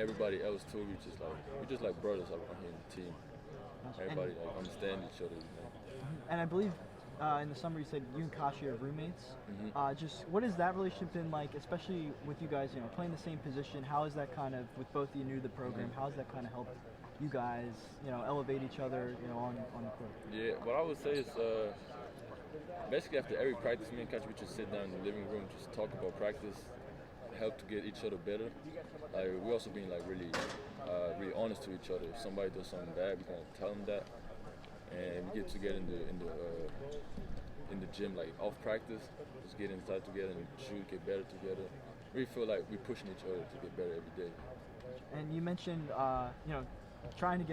everybody else too. We just like brothers around here in the team. Everybody like understand each other. And I believe in the summer you said you and Kashi are roommates. Just what has that relationship been like, especially with you guys, playing the same position? How is that kind of, with both of you new to the program, how has that kind of helped you guys, elevate each other, on the court? Yeah, what I would say is basically after every practice, me and Kachi, we just sit down in the living room, just talk about practice, help to get each other better. Like we also being like really honest to each other. If somebody does something bad, we gonna tell them that, and we get together in the gym like off practice, just get inside together and shoot, get better together. We feel like we're pushing each other to get better every day. And you mentioned, trying to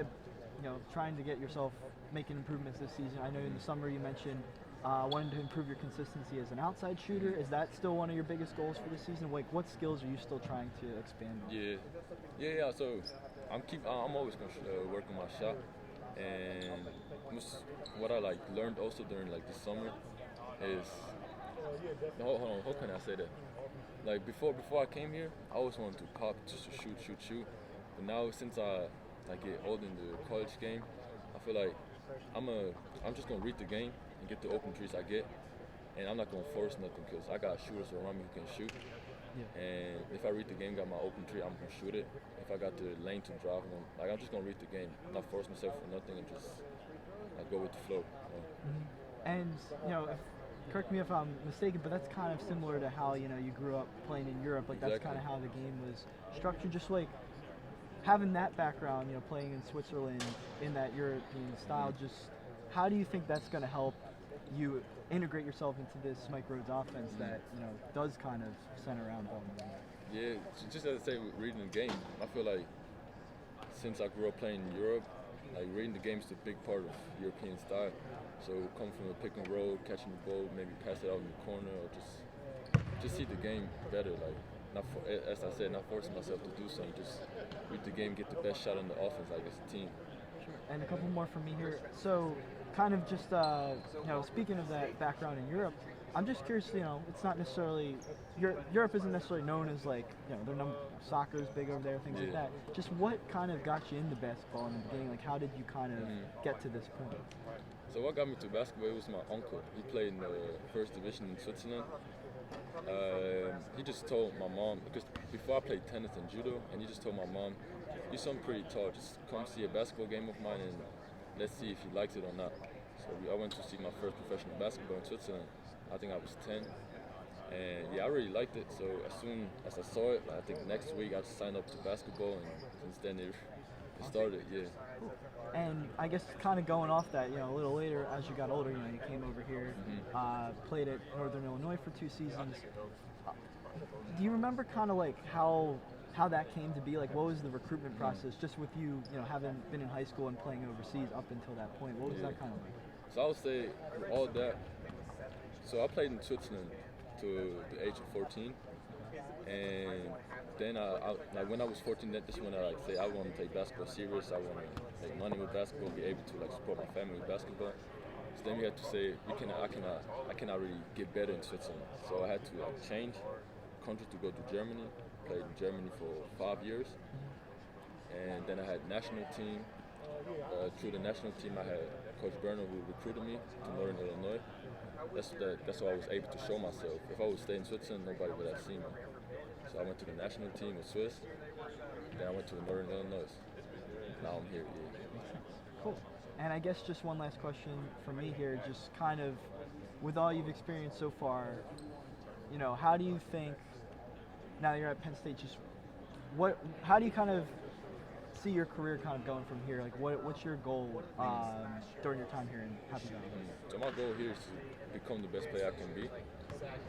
get yourself making improvements this season. I know in the summer you mentioned wanting to improve your consistency as an outside shooter. Is that still one of your biggest goals for this season? Like, what skills are you still trying to expand on? Yeah. So I'm always gonna work on my shot, and what I like learned also during like the summer is hold on, how can I say that? Like before I came here, I always wanted to pop just to shoot. But now since I get old in the college game, I feel like I'm just gonna read the game and get the open trees I get, and I'm not gonna force nothing because I got shooters around me who can shoot. Yeah. And if I read the game, got my open tree, I'm gonna shoot it. If I got the lane to drive, I'm just gonna read the game, not force myself for nothing, and just go with the flow. And correct me if I'm mistaken, but that's kind of similar to how you grew up playing in Europe. Like that's Exactly. kind of how the game was structured. Just like having that background, playing in Switzerland in that European style. Just how do you think that's going to help you integrate yourself into this Mike Rhodes offense that does kind of center around ball movement? Yeah, just as I say, with reading the game, I feel like since I grew up playing in Europe, like reading the game is a big part of European style. So come from a pick and roll, catching the ball, maybe pass it out in the corner, or just see the game better. Like as I said, not forcing myself to do something. Just read the game, get the best shot on the offense, like as a team. And a couple more from me here. So, kind of just speaking of that background in Europe, I'm just curious. It's not necessarily Europe isn't necessarily known as like soccer's big over there, things like that. Just what kind of got you into basketball in the beginning? Like, how did you kind of get to this point? So what got me to basketball? It was my uncle. He played in the first division in Switzerland. He just told my mom, because before I played tennis and judo, and he just told my mom, "You're something pretty tall. Just come see a basketball game of mine, and let's see if he likes it or not." So I went to see my first professional basketball in Switzerland. I think I was 10, and yeah, I really liked it. So as soon as I saw it, I think next week I just signed up to basketball, and since then it started. Yeah. And I guess kind of going off that, a little later as you got older, you came over here, played at Northern Illinois for 2 seasons. Do you remember kind of like how that came to be? Like, what was the recruitment process just with you, having been in high school and playing overseas up until that point? What was that kind of like? So I would say all that. So I played in Switzerland to the age of 14, and then like when I was 14, that's when I say I want to take basketball serious. I want to make money with basketball, be able to like support my family with basketball. So then we had to say I cannot really get better in Switzerland. So I had to change country to go to Germany. Played in Germany for 5 years, and then I had national team. Through the national team, I had Coach Berner who recruited me to Northern Illinois. That's why I was able to show myself. If I would stay in Switzerland, nobody would have seen me. So I went to the national team with Swiss. Then I went to Northern Illinois. Now I'm here. Yeah. Cool. And I guess just one last question for me here, just kind of with all you've experienced so far, how do you think, now that you're at Penn State, just how do you kind of see your career kind of going from here? Like, what's your goal during your time here in Happy Valley? So my goal here is to become the best player I can be.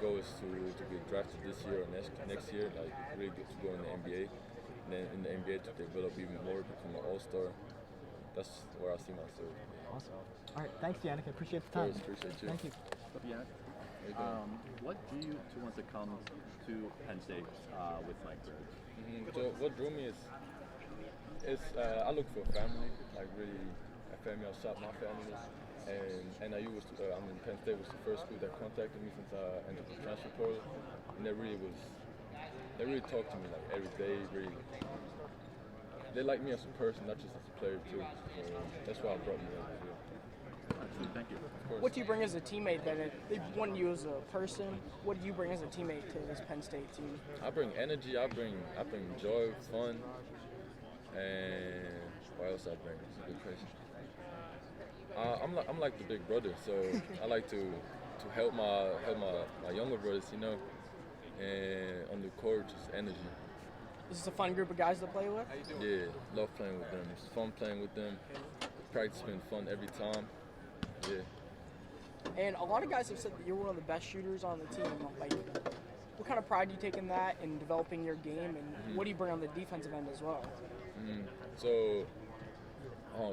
Goal is to get drafted this year or next year, like really good to go in the NBA. And then in the NBA to develop even more, become an all-star. That's where I see myself. Awesome. All right, thanks, Yanic. I appreciate the time. Appreciate you. Thank you. Yeah. What drew you to want to come to Penn State with Mike Rhodes? So what drew me is I look for a family, like really a family outside my family. And NIU was, Penn State was the first school that contacted me since I entered the transfer portal, and they really talked to me like every day, really they like me as a person, not just as a player too. So that's why I brought me over here. Actually, thank you. Of course. What do you bring as a teammate then? They've won you as a person. What do you bring as a teammate to this Penn State team? I bring energy. I bring joy, fun, and what else I bring? It's a good question. I'm like the big brother, so I like to help my younger brothers, you know, and on the court, just energy. Is this a fun group of guys to play with? Yeah, love playing with them. It's fun playing with them. Practice been fun every time. Yeah. And a lot of guys have said that you're one of the best shooters on the team. Like, what kind of pride do you take in that, in developing your game, and what do you bring on the defensive end as well? So,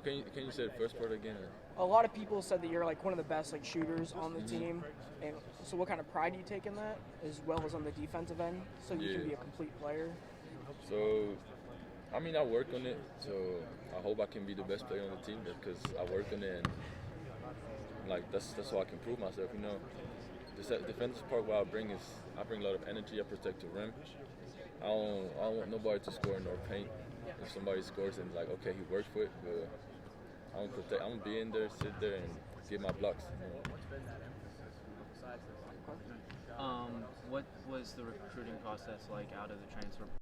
can you say the first part again? A lot of people said that you're like one of the best like shooters on the team, and so what kind of pride do you take in that, as well as on the defensive end, so you can be a complete player? So, I mean, I work on it. So I hope I can be the best player on the team because I work on it, and like that's how I can prove myself. You know, the defensive part what I bring is I bring a lot of energy. I protect the rim. I don't want nobody to score nor paint. If somebody scores, and like, okay, he worked for it, but I'm gonna be in there, sit there, and get my blocks. You know. What was the recruiting process like out of the transfer